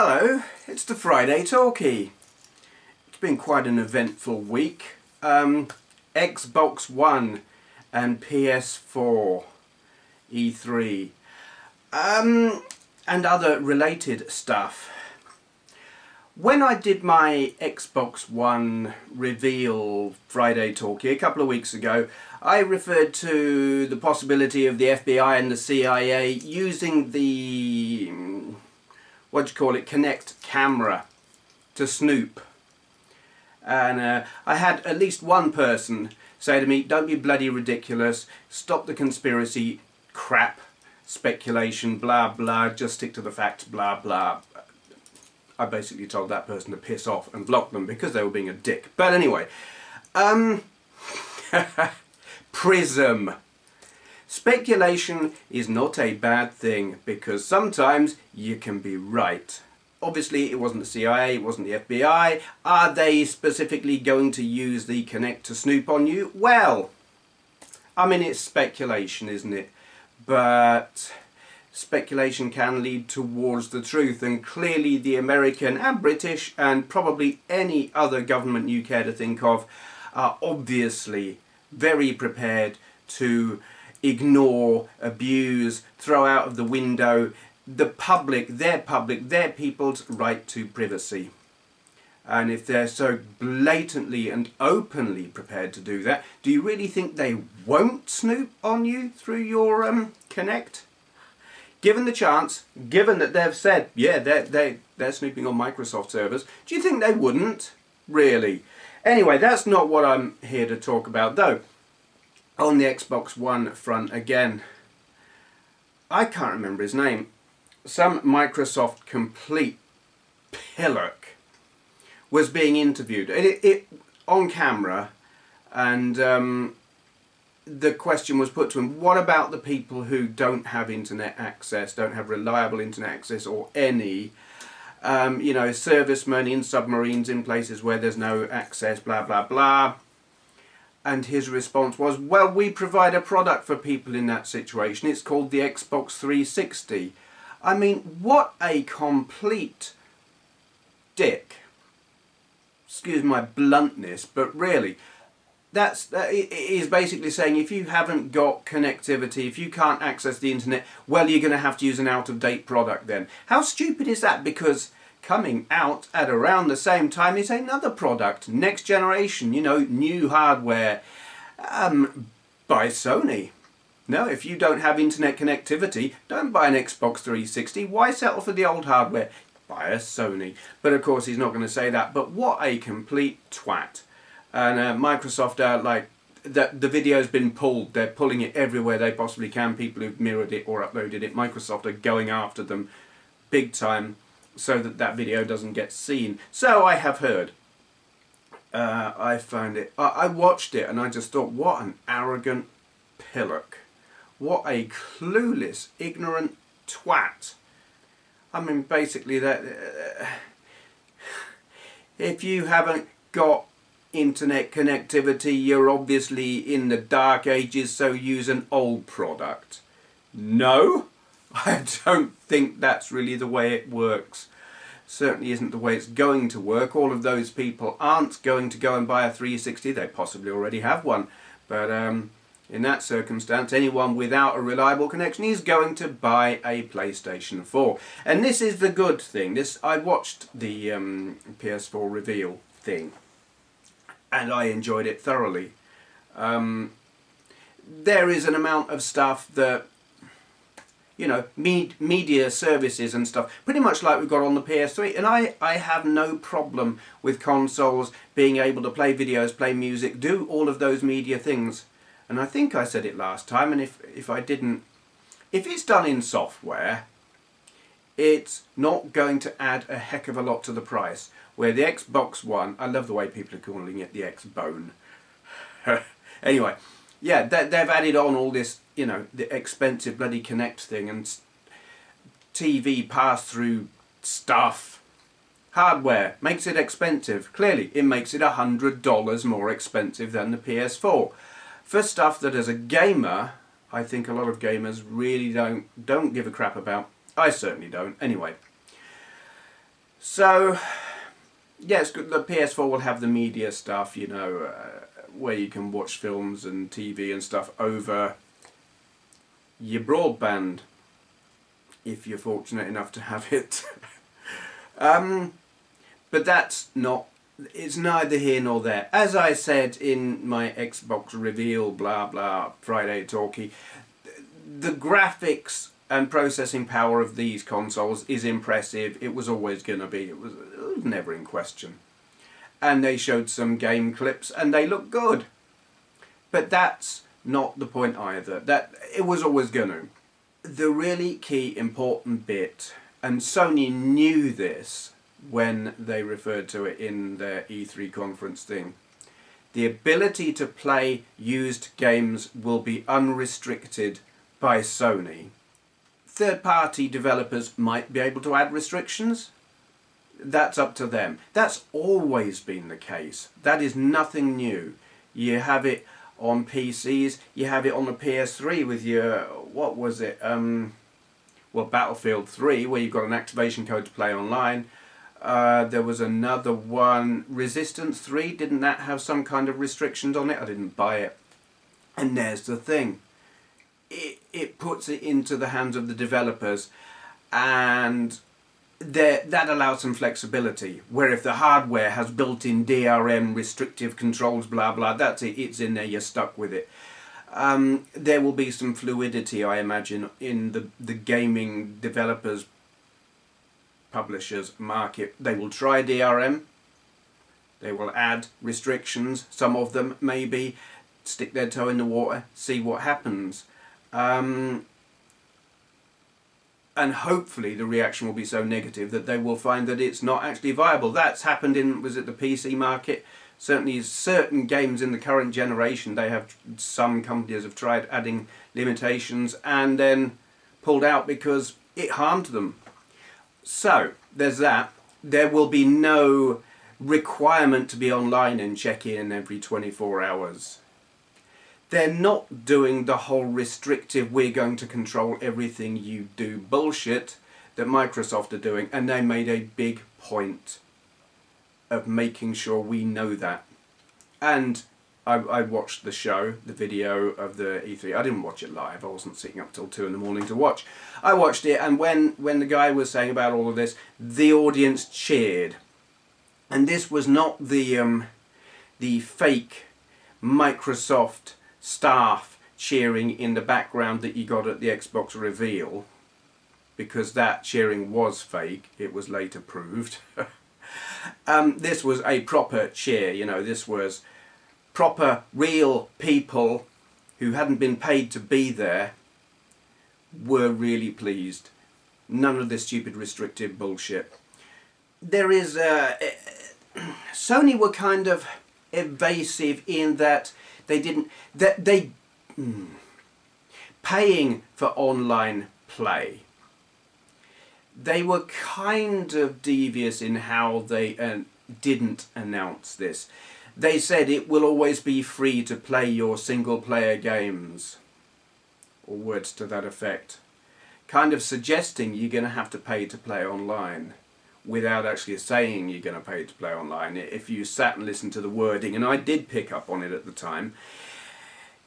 Hello, it's the Friday Talkie. It's been quite an eventful week. Xbox One and PS4, E3, and other related stuff. When I did my Xbox One reveal Friday Talkie a couple of weeks ago, I referred to the possibility of the FBI and the CIA using the Kinect camera to snoop. And I had at least one person say to me, "Don't be bloody ridiculous, stop the conspiracy crap, speculation, blah blah, just stick to the facts, blah blah." I basically told that person to piss off and block them because they were being a dick. But anyway, Prism. Speculation is not a bad thing because sometimes you can be right. Obviously it wasn't the CIA, it wasn't the FBI. Are they specifically going to use the Kinect to snoop on you? Well, I mean, it's speculation, isn't it? But speculation can lead towards the truth, and clearly the American and British and probably any other government you care to think of are obviously very prepared to ignore, abuse, throw out of the window their people's right to privacy. And if they're so blatantly and openly prepared to do that, do you really think they won't snoop on you through your Kinect? Given the chance, given that they've said, yeah, they're snooping on Microsoft servers, do you think they wouldn't? Really? Anyway, that's not what I'm here to talk about, though. On the Xbox One front again, I can't remember his name. Some Microsoft complete pillock was being interviewed on camera, and the question was put to him, what about the people who don't have internet access, don't have reliable internet access or any, servicemen in submarines in places where there's no access, blah blah blah. And his response was, well, we provide a product for people in that situation. It's called the Xbox 360. I mean, what a complete dick. Excuse my bluntness, but really, that is basically saying if you haven't got connectivity, if you can't access the internet, well, you're going to have to use an out-of-date product then. How stupid is that? Because coming out at around the same time is another product, next generation, new hardware, by Sony. No, if you don't have internet connectivity, don't buy an Xbox 360. Why settle for the old hardware? Buy a Sony. But of course he's not going to say that. But what a complete twat. And Microsoft are like, the video's been pulled. They're pulling it everywhere they possibly can. People who've mirrored it or uploaded it, Microsoft are going after them big time, so that video doesn't get seen. So I have heard. I found it. I watched it and I just thought, what an arrogant pillock. What a clueless, ignorant twat. I mean, basically, that if you haven't got internet connectivity, you're obviously in the dark ages, so use an old product. No, I don't think that's really the way it works. Certainly isn't the way it's going to work. All of those people aren't going to go and buy a 360. They possibly already have one. But in that circumstance, anyone without a reliable connection is going to buy a PlayStation 4. And this is the good thing. I watched the PS4 reveal thing, and I enjoyed it thoroughly. There is an amount of stuff that, media services and stuff, pretty much like we've got on the PS3. And I have no problem with consoles being able to play videos, play music, do all of those media things. And I think I said it last time, and if I didn't, if it's done in software, it's not going to add a heck of a lot to the price. Where the Xbox One, I love the way people are calling it the XBone. Anyway, yeah, they've added on all this, the expensive bloody Kinect thing and TV pass-through stuff. Hardware makes it expensive. Clearly, it makes it $100 more expensive than the PS4. For stuff that as a gamer, I think a lot of gamers really don't give a crap about. I certainly don't. Anyway, So, yes, the PS4 will have the media stuff, you know, where you can watch films and TV and stuff over your broadband, if you're fortunate enough to have it. But that's not, it's neither here nor there. As I said in my Xbox reveal, blah blah, Friday Talkie, the graphics and processing power of these consoles is impressive. It was always going to be. It was never in question. And they showed some game clips and they look good. But that's not the point either. That it was always going to. The really key important bit, and Sony knew this when they referred to it in their E3 conference thing, the ability to play used games will be unrestricted by Sony. Third-party developers might be able to add restrictions. That's up to them. That's always been the case. That is nothing new. You have it on PCs, you have it on the PS3 with your, what was it, well, Battlefield 3, where you've got an activation code to play online. There was another one, Resistance 3, didn't that have some kind of restrictions on it? I didn't buy it. And there's the thing. It puts it into the hands of the developers, and that allows some flexibility, where if the hardware has built-in DRM restrictive controls, blah blah, that's it, it's in there, you're stuck with it. There will be some fluidity, I imagine, in the gaming developers, publishers market. They will try DRM, they will add restrictions, some of them maybe stick their toe in the water, see what happens. And hopefully the reaction will be so negative that they will find that it's not actually viable. That's happened in, was it the PC market? Certainly certain games in the current generation, they have, some companies have tried adding limitations and then pulled out because it harmed them. So there's that. There will be no requirement to be online and check in every 24 hours. They're not doing the whole restrictive, we're going to control everything you do bullshit that Microsoft are doing, and they made a big point of making sure we know that. And I watched the show, the video of the E3. I didn't watch it live, I wasn't sitting up till 2 in the morning to watch. I watched it, and when the guy was saying about all of this, the audience cheered. And this was not the fake Microsoft staff cheering in the background that you got at the Xbox reveal, because that cheering was fake, it was later proved. This was a proper cheer, you know, this was proper real people who hadn't been paid to be there were really pleased. None of this stupid restrictive bullshit. There is Sony were kind of evasive in that they didn't, paying for online play. They were kind of devious in how they didn't announce this. They said it will always be free to play your single player games, or words to that effect, kind of suggesting you're going to have to pay to play online, without actually saying you're going to pay to play online. If you sat and listened to the wording, and I did pick up on it at the time,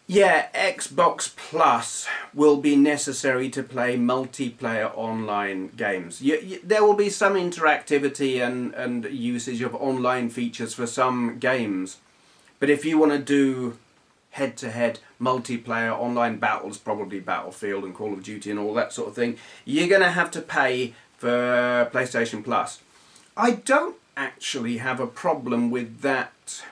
yeah, Xbox Plus will be necessary to play multiplayer online games. There will be some interactivity and usage of online features for some games, but if you want to do head-to-head multiplayer online battles, probably Battlefield and Call of Duty and all that sort of thing, you're going to have to pay for PlayStation Plus. I don't actually have a problem with that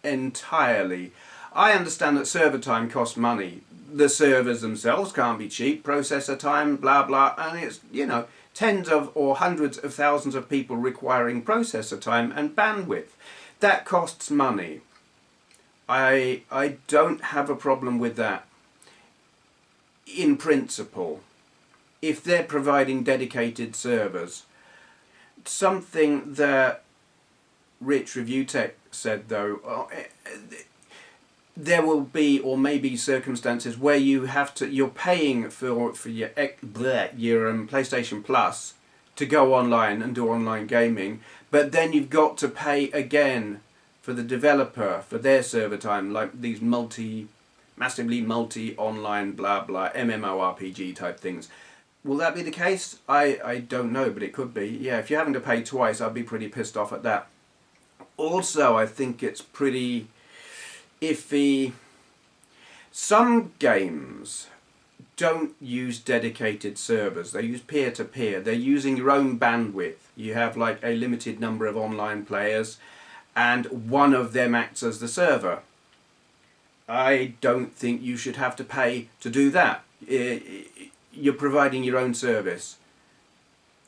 entirely. I understand that server time costs money. The servers themselves can't be cheap, processor time, blah blah, and it's, you know, tens of or hundreds of thousands of people requiring processor time and bandwidth. That costs money. I don't have a problem with that in principle. If they're providing dedicated servers. Something that Rich Review Tech said though, there will be or maybe circumstances where you have to, you're paying for your PlayStation Plus to go online and do online gaming, but then you've got to pay again for the developer for their server time, like these massively multi online blah blah MMORPG type things. Will that be the case? I don't know, but it could be. Yeah, if you're having to pay twice, I'd be pretty pissed off at that. Also, I think it's pretty iffy. Some games don't use dedicated servers. They use peer-to-peer. They're using your own bandwidth. You have like a limited number of online players and one of them acts as the server. I don't think you should have to pay to do that. You're providing your own service.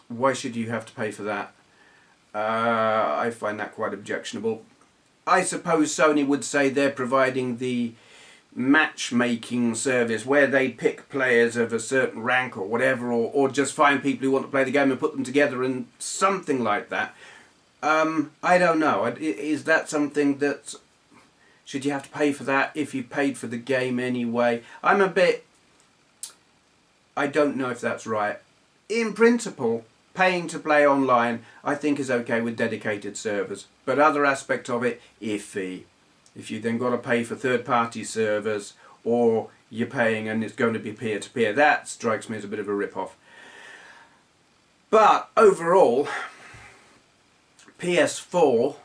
Why should you have to pay for that? I find that quite objectionable. I suppose Sony would say they're providing the matchmaking service where they pick players of a certain rank or whatever, or just find people who want to play the game and put them together and something like that. I don't know. Is that something that... Should you have to pay for that if you paid for the game anyway? I'm a bit... I don't know if that's right. In principle, paying to play online I think is okay with dedicated servers. But other aspect of it, iffy. If you then got to pay for third-party servers, or you're paying and it's going to be peer-to-peer, that strikes me as a bit of a rip-off. But overall, PS4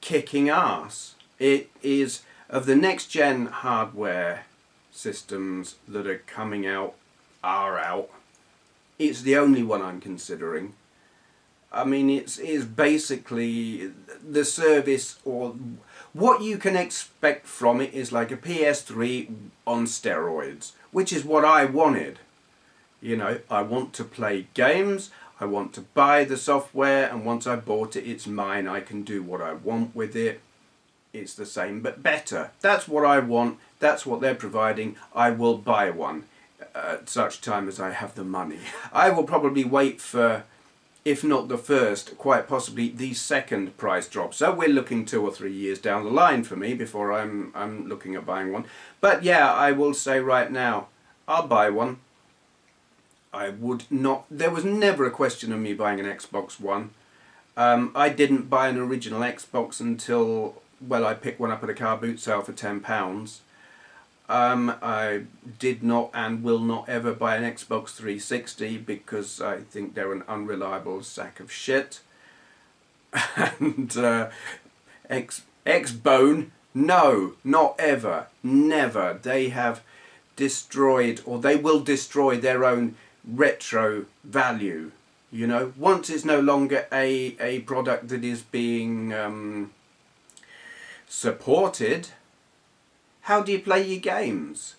kicking ass. It is, of the next-gen hardware systems that are coming out, it's the only one I'm considering. I mean, it's basically the service, or what you can expect from it is like a PS3 on steroids, which is what I wanted. You know, I want to play games, I want to buy the software, and once I bought it, it's mine. I can do what I want with it. It's the same, but better. That's what I want. That's what they're providing. I will buy one at such time as I have the money. I will probably wait for, if not the first, quite possibly the second price drop. So we're looking 2 or 3 years down the line for me before I'm looking at buying one. But yeah, I will say right now, I'll buy one. I would not... There was never a question of me buying an Xbox One. I didn't buy an original Xbox until... Well, I picked one up at a car boot sale for £10. I did not and will not ever buy an Xbox 360 because I think they're an unreliable sack of shit. And XBone, no, not ever, never. They have destroyed, or they will destroy their own retro value. You know, once it's no longer a product that is being supported, how do you play your games?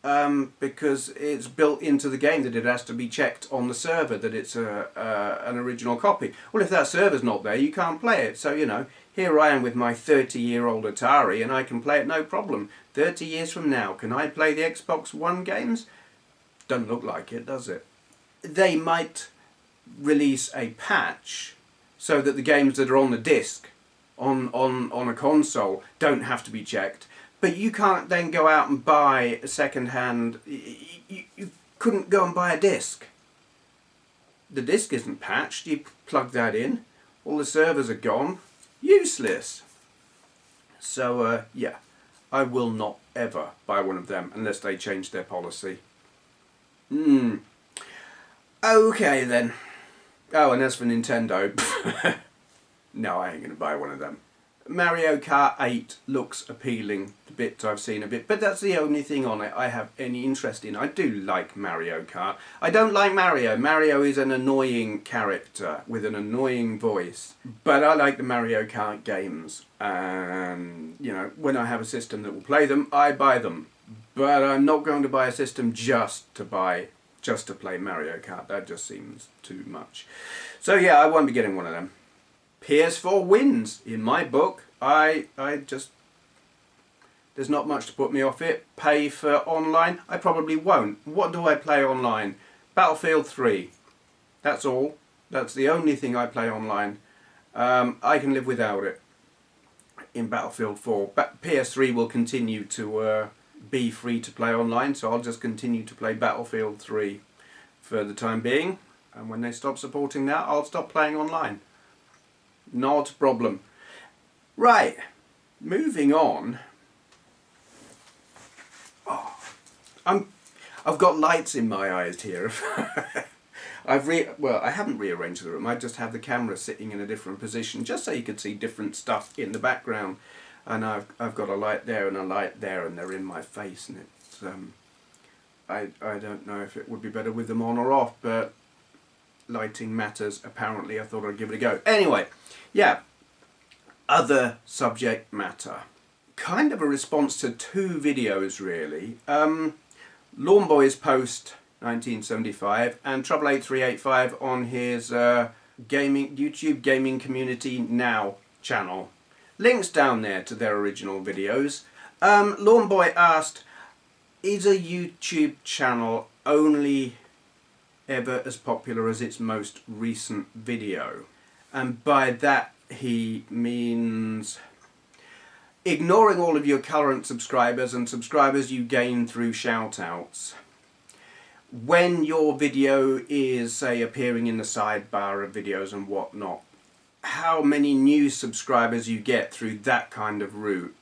Because it's built into the game that it has to be checked on the server that it's an original copy. Well, if that server's not there, you can't play it. So, you know, here I am with my 30-year-old Atari and I can play it no problem. 30 years from now, can I play the Xbox One games? Doesn't look like it, does it? They might release a patch so that the games that are on the disc on a console don't have to be checked, but you can't then go out and buy a second-hand... You couldn't go and buy a disc. The disc isn't patched, you plug that in, all the servers are gone, useless. So yeah, I will not ever buy one of them unless they change their policy. Okay then. Oh, and as for Nintendo, no, I ain't going to buy one of them. Mario Kart 8 looks appealing, the bit I've seen a bit, but that's the only thing on it I have any interest in. I do like Mario Kart. I don't like Mario. Mario is an annoying character with an annoying voice. But I like the Mario Kart games. And, you know, when I have a system that will play them, I buy them. But I'm not going to buy a system just to play Mario Kart. That just seems too much. So yeah, I won't be getting one of them. PS4 wins in my book. I just, there's not much to put me off it. Pay for online? I probably won't. What do I play online? Battlefield 3. That's all. That's the only thing I play online. I can live without it in Battlefield 4. But PS3 will continue to be free to play online, so I'll just continue to play Battlefield 3 for the time being. And when they stop supporting that, I'll stop playing online. Not a problem. Right, moving on. Oh, I've got lights in my eyes here. I haven't rearranged the room. I just have the camera sitting in a different position, just so you could see different stuff in the background. And I've got a light there and a light there, and they're in my face, and it's I don't know if it would be better with them on or off, but lighting matters apparently. I thought I'd give it a go. Anyway, yeah, other subject matter. Kind of a response to two videos really. Lawn Boys post 1975 and Trouble8385 on his YouTube Gaming Community Now channel. Links down there to their original videos. Lawn Boy asked, is a YouTube channel only ever as popular as its most recent video? And by that he means ignoring all of your current subscribers and subscribers you gain through shoutouts. When your video is, say, appearing in the sidebar of videos and whatnot, how many new subscribers you get through that kind of route,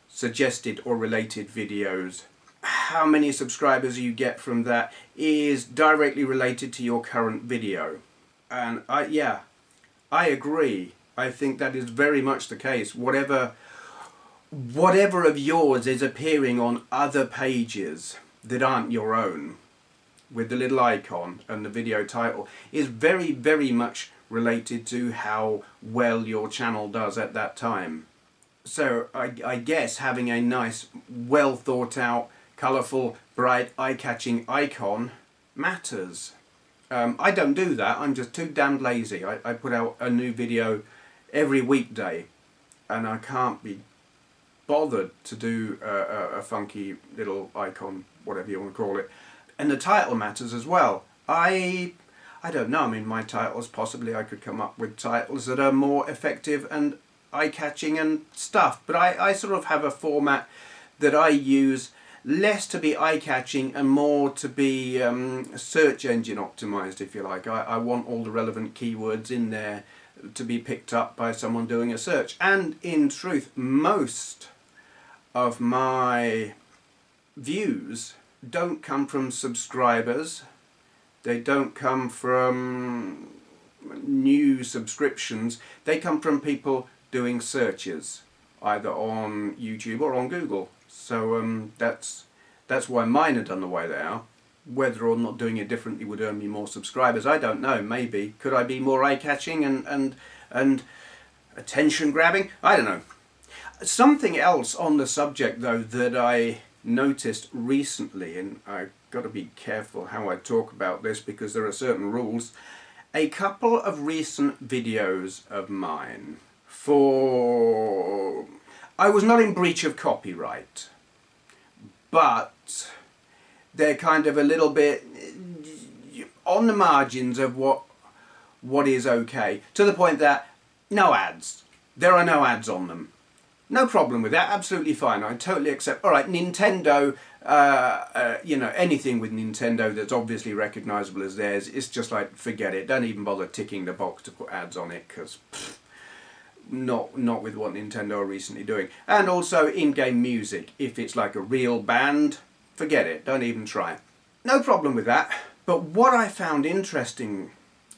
suggested or related videos, how many subscribers you get from that is directly related to your current video. And I agree. I think that is very much the case. Whatever of yours is appearing on other pages that aren't your own, with the little icon and the video title, is very, very much related to how well your channel does at that time. So I guess having a nice, well thought out, colourful, bright, eye-catching icon matters. I don't do that. I'm just too damned lazy. I put out a new video every weekday, and I can't be bothered to do a funky little icon, whatever you want to call it. And the title matters as well. I don't know. I mean, my titles, possibly I could come up with titles that are more effective and eye-catching and stuff. But I sort of have a format that I use less to be eye-catching and more to be search engine optimized, if you like. I want all the relevant keywords in there to be picked up by someone doing a search. And in truth, most of my views don't come from subscribers. They don't come from new subscriptions. They come from people doing searches, either on YouTube or on Google. So that's why mine are done the way they are. Whether or not doing it differently would earn me more subscribers, I don't know. Maybe. Could I be more eye-catching and attention-grabbing? I don't know. Something else on the subject, though, that I noticed recently, and I've got to be careful how I talk about this because there are certain rules. A couple of recent videos of mine I was not in breach of copyright, but they're kind of a little bit on the margins of what is okay, to the point that no ads. There are no ads on them. No problem with that, absolutely fine. I totally accept. All right, Nintendo, you know, anything with Nintendo that's obviously recognisable as theirs, it's just like, forget it. Don't even bother ticking the box to put ads on it, because not with what Nintendo are recently doing. And also in-game music. If it's like a real band, forget it. Don't even try. No problem with that. But what I found interesting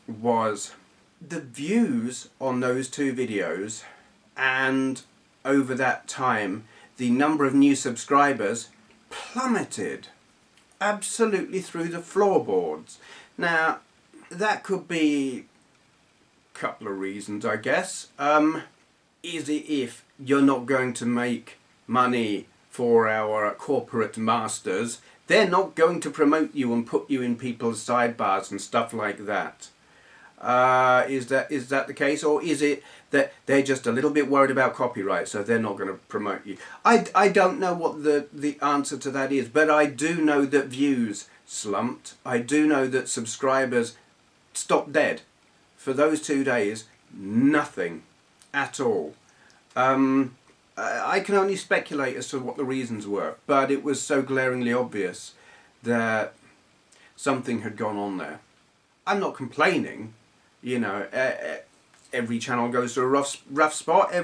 was the views on those two videos, and over that time the number of new subscribers plummeted absolutely through the floorboards. Now that could be a couple of reasons, I guess. Is it if you're not going to make money for our corporate masters, they're not going to promote you and put you in people's sidebars and stuff like that? Is that the case, or is it that they're just a little bit worried about copyright, so they're not going to promote you? I don't know what the answer to that is, but I do know that views slumped. I do know that subscribers stopped dead. For those 2 days, nothing at all. I can only speculate as to what the reasons were, but it was so glaringly obvious that something had gone on there. I'm not complaining, you know. Every channel goes through a rough spot.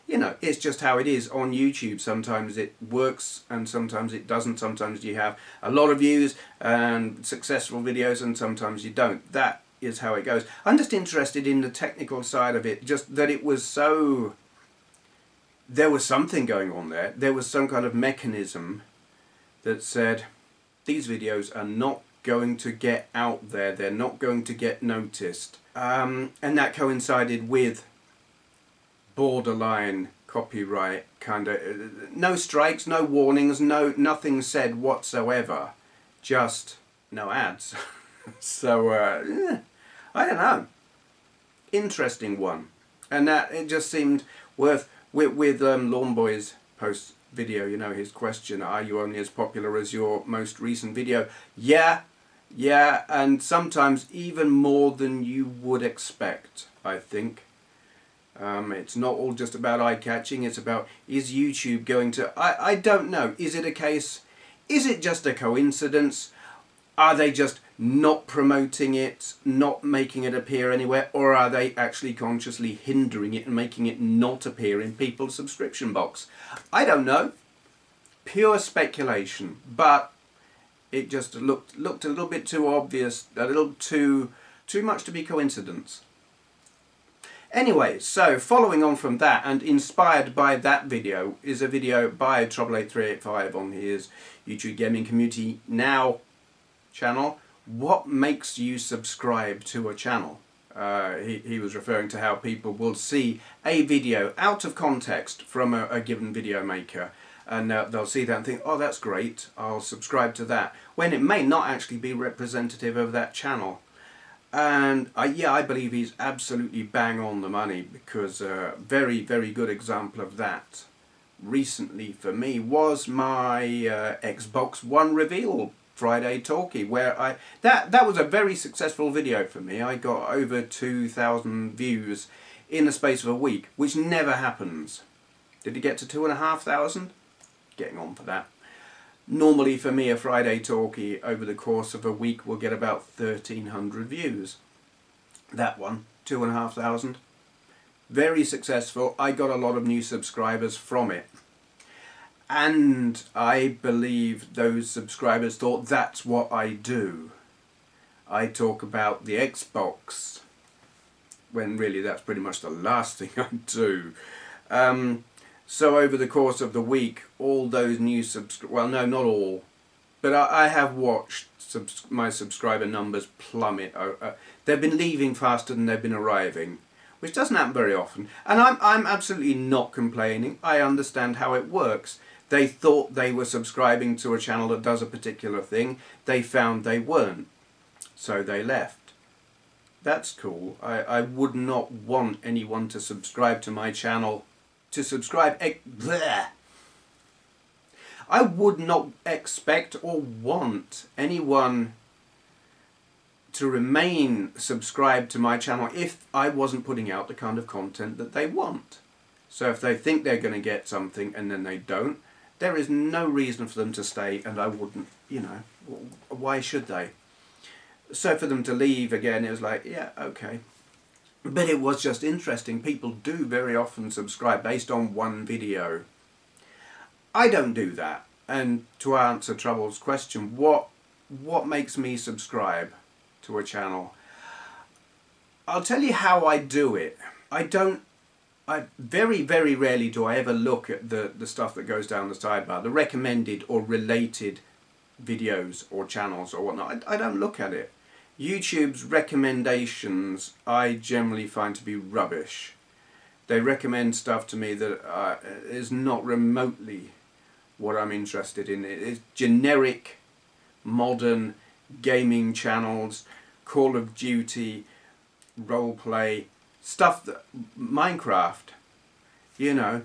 You know, it's just how it is on YouTube. Sometimes it works and sometimes it doesn't. Sometimes you have a lot of views and successful videos, and sometimes you don't. That is how it goes. I'm just interested in the technical side of it, just that it was so... There was something going on there. There was some kind of mechanism that said, these videos are not going to get out there. They're not going to get noticed. And that coincided with borderline copyright kind of... no strikes, no warnings, nothing said whatsoever. Just no ads. So, I don't know. Interesting one. And that, it just seemed worth... With Lawnboy's post video, you know, his question, are you only as popular as your most recent video? Yeah, and sometimes even more than you would expect, I think. It's not all just about eye-catching, it's about, is YouTube going to... I don't know, is it a case... Is it just a coincidence? Are they just not promoting it, not making it appear anywhere, or are they actually consciously hindering it and making it not appear in people's subscription box? I don't know. Pure speculation, but it just looked a little bit too obvious, a little too much to be coincidence. Anyway, so following on from that and inspired by that video is a video by Trouble8385 on his YouTube Gaming Community Now channel. What makes you subscribe to a channel? He was referring to how people will see a video out of context from a given video maker, and they'll see that and think, oh, that's great, I'll subscribe to that, when it may not actually be representative of that channel. And yeah, I believe he's absolutely bang on the money, because a very, very good example of that recently for me was my Xbox One reveal Friday Talkie, where that was a very successful video for me. I got over 2,000 views in the space of a week, which never happens. Did it get to 2,500? Getting on for that. Normally for me a Friday Talkie over the course of a week will get about 1,300 views. That one, 2,500. Very successful. I got a lot of new subscribers from it. And I believe those subscribers thought that's what I do. I talk about the Xbox, when really that's pretty much the last thing I do. So over the course of the week, all those new well, no, not all, but I have watched my subscriber numbers plummet. They've been leaving faster than they've been arriving, which doesn't happen very often. And I'm absolutely not complaining. I understand how it works. They thought they were subscribing to a channel that does a particular thing. They found they weren't, so they left. That's cool. I would not want anyone to subscribe to my channel. I would not expect or want anyone to remain subscribed to my channel if I wasn't putting out the kind of content that they want. So if they think they're going to get something and then they don't, there is no reason for them to stay, and I wouldn't, you know, why should they? So for them to leave again, it was like, yeah, okay. But it was just interesting. People do very often subscribe based on one video. I don't do that. And to answer Trouble's question, what makes me subscribe to a channel? I'll tell you how I do it. I very, very rarely do I ever look at the stuff that goes down the sidebar, the recommended or related videos or channels or whatnot. I don't look at it. YouTube's recommendations I generally find to be rubbish. They recommend stuff to me that is not remotely what I'm interested in. It's generic, modern gaming channels, Call of Duty, roleplay, stuff that... Minecraft, you know,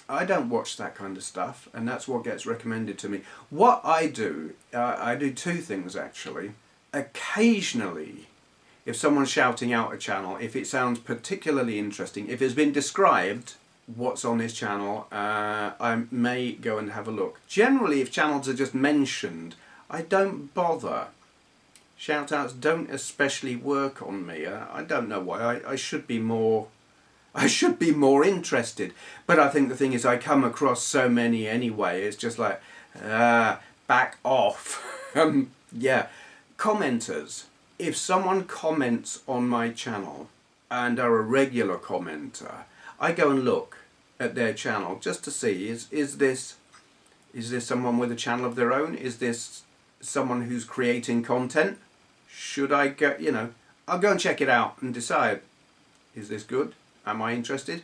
I don't watch that kind of stuff, and that's what gets recommended to me. What I do two things actually. Occasionally, if someone's shouting out a channel, if it sounds particularly interesting, if it's been described what's on this channel, I may go and have a look. Generally, if channels are just mentioned, I don't bother. Shout outs don't especially work on me. I don't know why. I should be more interested. But I think the thing is I come across so many anyway. It's just like, back off. Yeah. Commenters. If someone comments on my channel and are a regular commenter, I go and look at their channel just to see, is this someone with a channel of their own? Is this someone who's creating content? Should I go, I'll go and check it out and decide, is this good? Am I interested?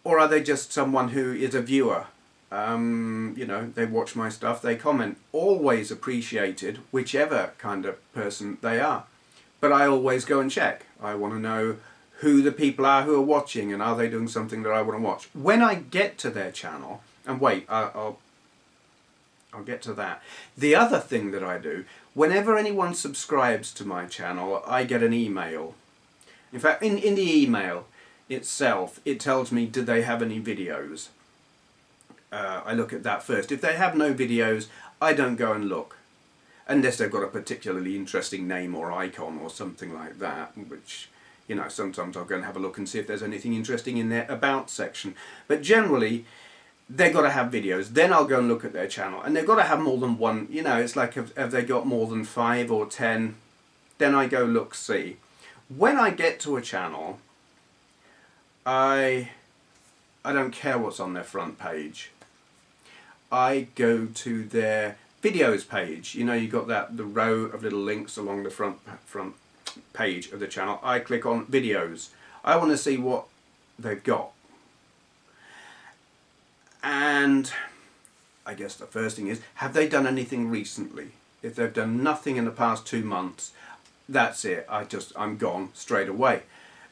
Or are they just someone who is a viewer? They watch my stuff, they comment. Always appreciated, whichever kind of person they are. But I always go and check. I want to know who the people are who are watching, and are they doing something that I want to watch. When I get to their channel, and wait, I'll get to that. The other thing that I do, whenever anyone subscribes to my channel, I get an email. In fact, in the email itself, it tells me, do they have any videos? I look at that first. If they have no videos, I don't go and look. Unless they've got a particularly interesting name or icon or something like that, which, sometimes I'll go and have a look and see if there's anything interesting in their About section. But generally, they've got to have videos. Then I'll go and look at their channel. And they've got to have more than one. It's like, have they got more than 5 or 10? Then I go look, see. When I get to a channel, I don't care what's on their front page. I go to their videos page. You got the row of little links along the front page of the channel. I click on videos. I want to see what they've got. And I guess the first thing is, have they done anything recently? If they've done nothing in the past 2 months, that's it. I'm gone straight away.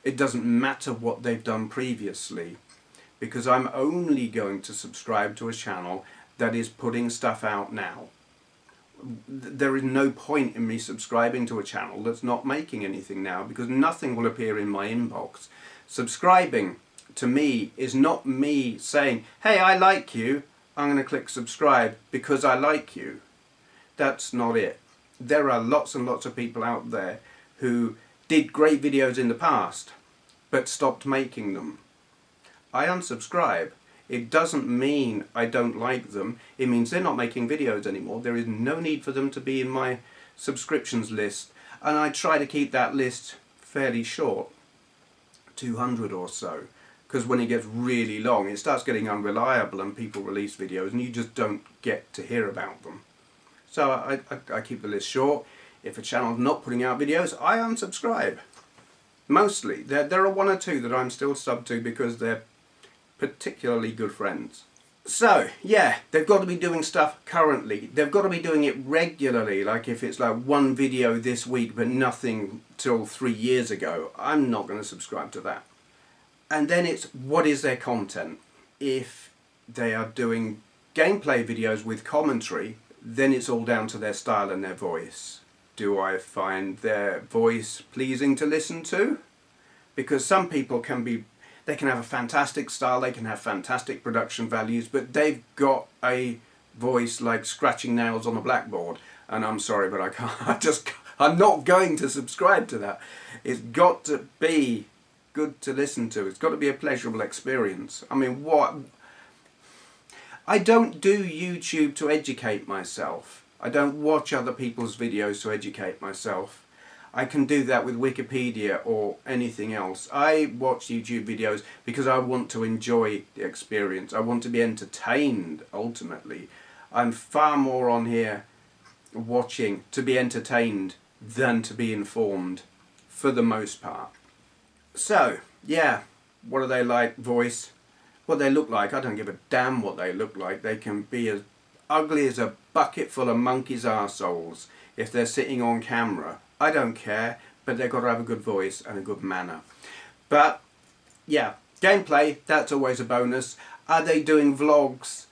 It doesn't matter what they've done previously, because I'm only going to subscribe to a channel that is putting stuff out now. There is no point in me subscribing to a channel that's not making anything now, because nothing will appear in my inbox. Subscribing to me is not me saying, hey, I like you, I'm going to click subscribe because I like you. That's not it. There are lots and lots of people out there who did great videos in the past but stopped making them. I unsubscribe. It doesn't mean I don't like them. It means they're not making videos anymore. There is no need for them to be in my subscriptions list. And I try to keep that list fairly short, 200 or so. Because when it gets really long, it starts getting unreliable and people release videos and you just don't get to hear about them. So I keep the list short. If a channel's not putting out videos, I unsubscribe. Mostly. There are 1 or 2 that I'm still subbed to because they're particularly good friends. So, yeah, they've got to be doing stuff currently. They've got to be doing it regularly. Like if it's like 1 video this week but nothing till 3 years ago, I'm not going to subscribe to that. And then it's, what is their content? If they are doing gameplay videos with commentary, then it's all down to their style and their voice. Do I find their voice pleasing to listen to? Because some people they can have a fantastic style, they can have fantastic production values, but they've got a voice like scratching nails on a blackboard. And I'm sorry, but I can't, I'm not going to subscribe to that. It's got to be good to listen to. It's got to be a pleasurable experience. I mean, what? I don't do YouTube to educate myself. I don't watch other people's videos to educate myself. I can do that with Wikipedia or anything else. I watch YouTube videos because I want to enjoy the experience. I want to be entertained, ultimately. I'm far more on here watching to be entertained than to be informed, for the most part. So, yeah, what are they like? Voice. What they look like, I don't give a damn what they look like. They can be as ugly as a bucket full of monkeys' arseholes if they're sitting on camera. I don't care, but they've got to have a good voice and a good manner. But, yeah, gameplay, that's always a bonus. Are they doing vlogs?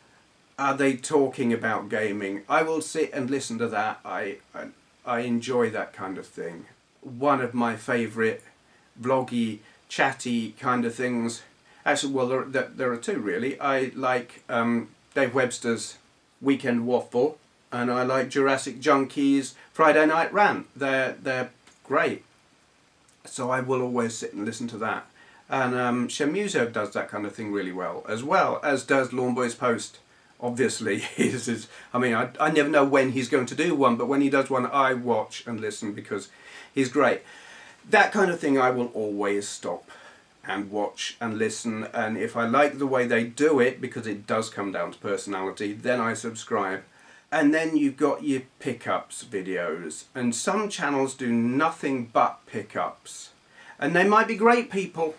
Are they talking about gaming? I will sit and listen to that. I enjoy that kind of thing. One of my favourite vloggy, chatty kind of things, actually, well, there are 2 really. I like Dave Webster's Weekend Waffle. and I like Jurassic Junkies Friday Night Rant. They're great. So I will always sit and listen to that. And Shemuzo does that kind of thing really well as does Lawnboy's Post. Obviously, I mean, I never know when he's going to do one, but when he does one, I watch and listen because he's great. That kind of thing I will always stop and watch and listen, and if I like the way they do it, because it does come down to personality, then I subscribe. And then you've got your pickups videos, and some channels do nothing but pickups. And they might be great people,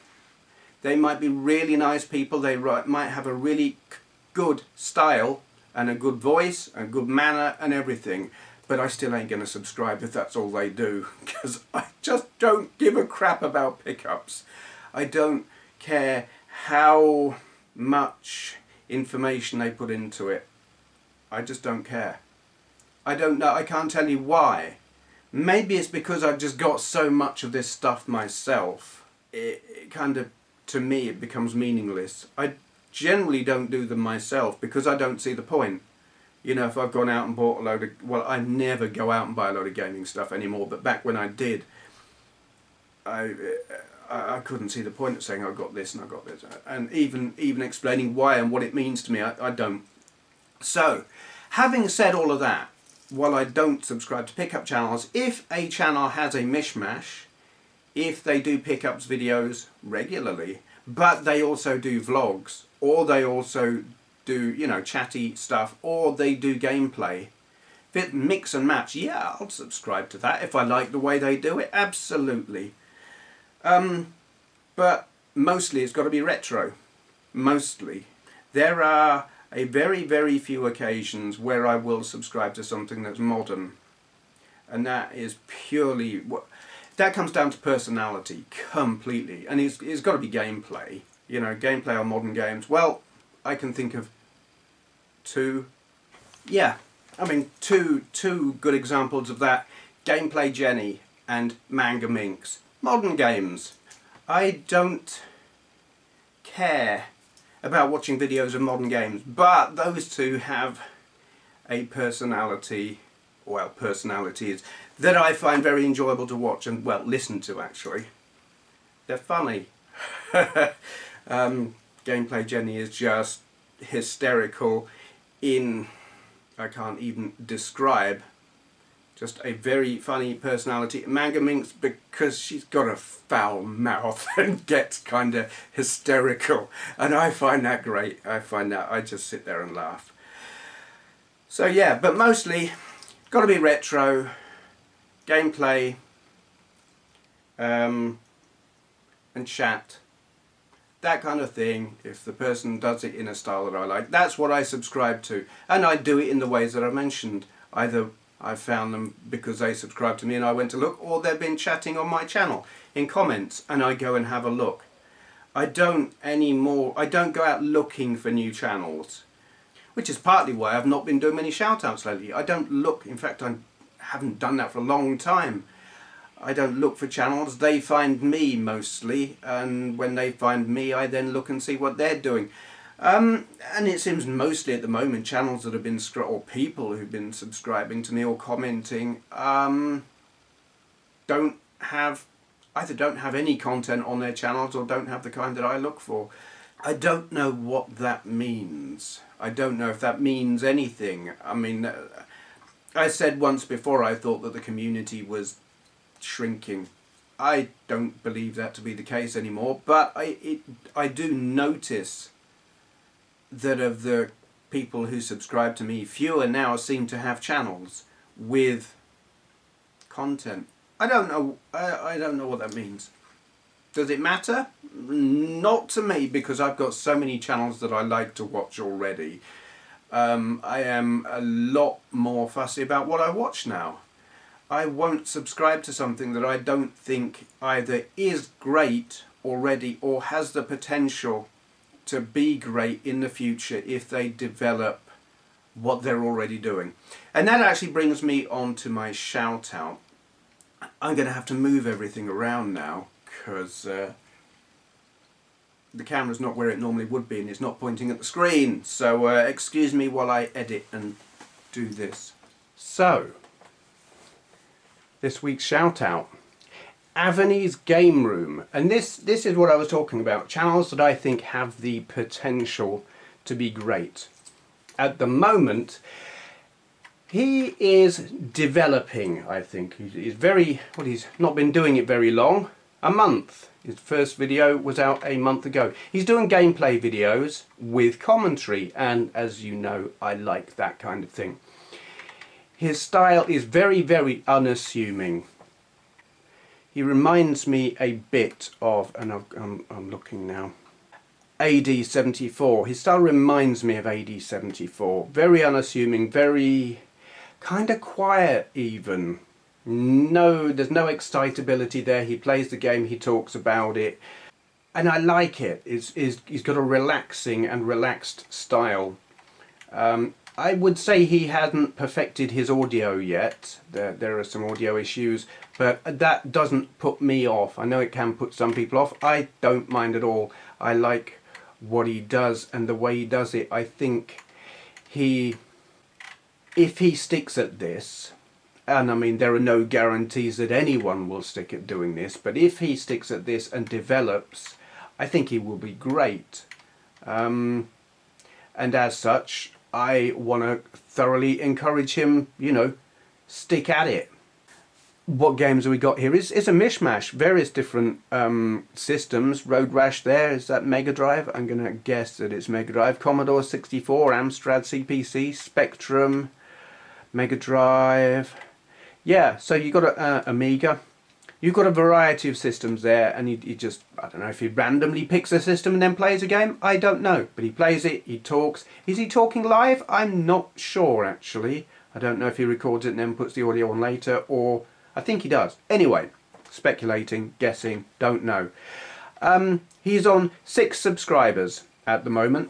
they might be really nice people, they might have a really good style and a good voice and good manner and everything, but I still ain't going to subscribe if that's all they do, because I just don't give a crap about pickups. I don't care how much information they put into it. I just don't care. I don't know, I can't tell you why. Maybe it's because I've just got so much of this stuff myself. It kind of, to me, it becomes meaningless. I generally don't do them myself because I don't see the point. You know, if I've gone out and bought a load of, well, I never go out and buy a load of gaming stuff anymore, but back when I did, I couldn't see the point of saying I got this and I got this, and even explaining why and what it means to me, I don't. So, having said all of that, while I don't subscribe to pickup channels, if a channel has a mishmash, if they do pickups videos regularly, but they also do vlogs, or they also do, you know, chatty stuff, or they do gameplay, if it mix and match, yeah, I'll subscribe to that. If I like the way they do it, absolutely. But mostly it's got to be retro. Mostly. There are a very, very few occasions where I will subscribe to something that's modern. And that is purely, that comes down to personality completely. And it's got to be gameplay. You know, gameplay on modern games. Well, I can think of two. Yeah, I mean, two good examples of that. Gameplay Jenny and Manga Minx. Modern games. I don't care about watching videos of modern games, but those two have a personality, well, personalities, that I find very enjoyable to watch and, well, listen to actually. They're funny. Gameplay Jenny is just hysterical in, I can't even describe, just a very funny personality. Manga Minx, because she's got a foul mouth and gets kind of hysterical. And I find that great. I find that, I just sit there and laugh. So yeah, but mostly, got to be retro, gameplay, and chat. That kind of thing, if the person does it in a style that I like, that's what I subscribe to. And I do it in the ways that I mentioned. Either I found them because they subscribed to me and I went to look, or they've been chatting on my channel in comments and I go and have a look. I don't go out looking for new channels, which is partly why I've not been doing many shout-outs lately. I don't look, in fact I haven't done that for a long time. I don't look for channels, they find me mostly, and when they find me I then look and see what they're doing. And it seems mostly at the moment channels that have been, or people who've been subscribing to me or commenting, either don't have any content on their channels or don't have the kind that I look for. I don't know what that means. I don't know if that means anything. I mean, I said once before I thought that the community was shrinking. I don't believe that to be the case anymore, but I do notice that of the people who subscribe to me, fewer now seem to have channels with content. I don't know. I don't know what that means. Does it matter? Not to me, because I've got so many channels that I like to watch already. I am a lot more fussy about what I watch now. I won't subscribe to something that I don't think either is great already or has the potential to be great in the future if they develop what they're already doing. And that actually brings me on to my shout out. I'm going to have to move everything around now because the camera's not where it normally would be and it's not pointing at the screen. So excuse me while I edit and do this. So, this week's shout out. AveniesGameRoom. And this is what I was talking about. Channels that I think have the potential to be great. At the moment, he is developing, I think. He's not been doing it very long. A month. His first video was out a month ago. He's doing gameplay videos with commentary, and as you know, I like that kind of thing. His style is very, very unassuming. He reminds me a bit of, and I'm looking now, AD74. His style reminds me of AD74. Very unassuming, very kind of quiet even. No, there's no excitability there. He plays the game, he talks about it, and I like it. He's got a relaxing and relaxed style. I would say he hasn't perfected his audio yet. There are some audio issues, but that doesn't put me off. I know it can put some people off. I don't mind at all. I like what he does and the way he does it. I think if he sticks at this, and I mean there are no guarantees that anyone will stick at doing this, but if he sticks at this and develops, I think he will be great. And as such, I want to thoroughly encourage him, you know, stick at it. What games have we got here? It's a mishmash, various different systems. Road Rash there, is that Mega Drive? I'm going to guess that it's Mega Drive. Commodore 64, Amstrad CPC, Spectrum, Mega Drive. Yeah, so you've got an Amiga. You've got a variety of systems there, and he just, I don't know if he randomly picks a system and then plays a game. I don't know, but he plays it, he talks. Is he talking live? I'm not sure, actually. I don't know if he records it and then puts the audio on later, or I think he does. Anyway, speculating, guessing, don't know. He's on 6 subscribers at the moment.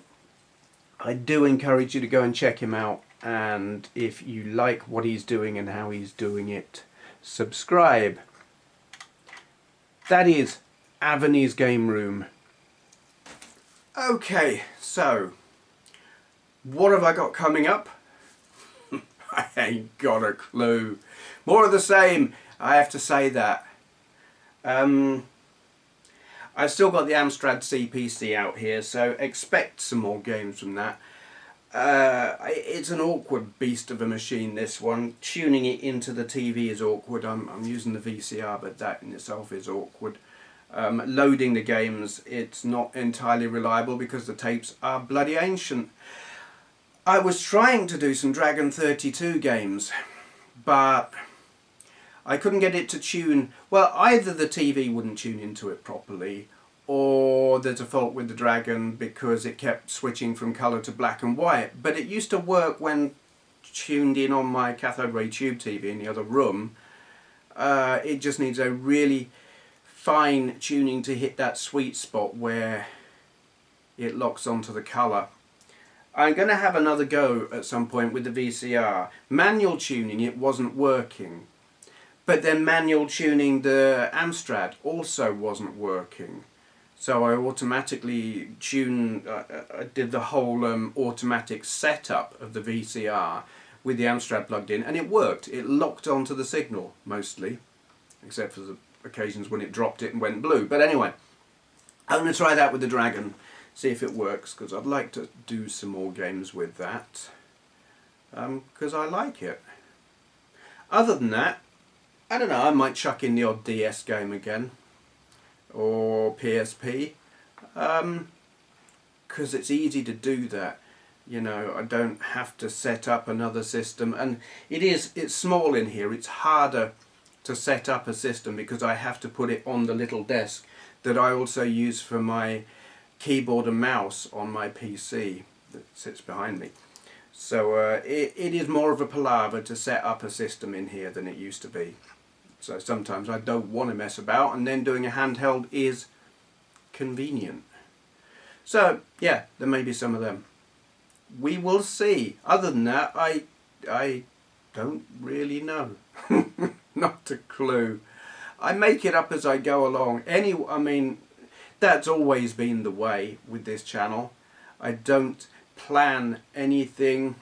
I do encourage you to go and check him out, and if you like what he's doing and how he's doing it, subscribe. That is AveniesGameRoom. Okay, so what have I got coming up? I ain't got a clue. More of the same, I have to say that. I've still got the Amstrad CPC out here, so expect some more games from that. It's an awkward beast of a machine, this one. Tuning it into the TV is awkward. I'm using the VCR, but that in itself is awkward. Loading the games, it's not entirely reliable because the tapes are bloody ancient. I was trying to do some Dragon 32 games, but I couldn't get it to tune. Well, either the TV wouldn't tune into it properly, or there's a fault with the Dragon because it kept switching from colour to black and white. But it used to work when tuned in on my cathode ray tube TV in the other room. It just needs a really fine tuning to hit that sweet spot where it locks onto the colour. I'm going to have another go at some point with the VCR. Manual tuning, it wasn't working. But then manual tuning the Amstrad also wasn't working. So I automatically did the whole automatic setup of the VCR with the Amstrad plugged in, and it worked. It locked onto the signal, mostly, except for the occasions when it dropped it and went blue. But anyway, I'm going to try that with the Dragon, see if it works, because I'd like to do some more games with that, because I like it. Other than that, I don't know, I might chuck in the odd DS game again, or PSP, because it's easy to do that. You know, I don't have to set up another system, and it's small in here. It's harder to set up a system because I have to put it on the little desk that I also use for my keyboard and mouse on my PC that sits behind me. So it is more of a palaver to set up a system in here than it used to be. So sometimes I don't want to mess about, and then doing a handheld is convenient. So yeah, there may be some of them. We will see. Other than that, I don't really know. Not a clue. I make it up as I go along. I mean, that's always been the way with this channel. I don't plan anything.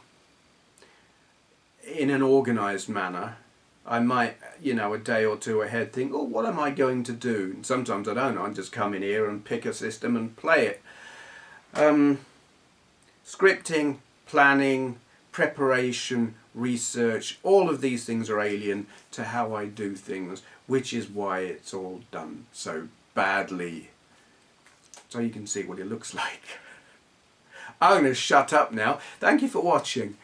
in an organised manner. I might, you know, a day or two ahead think, oh, what am I going to do? And sometimes I don't. I just come in here and pick a system and play it. Scripting, planning, preparation, research, all of these things are alien to how I do things, which is why it's all done so badly. So you can see what it looks like. I'm going to shut up now. Thank you for watching.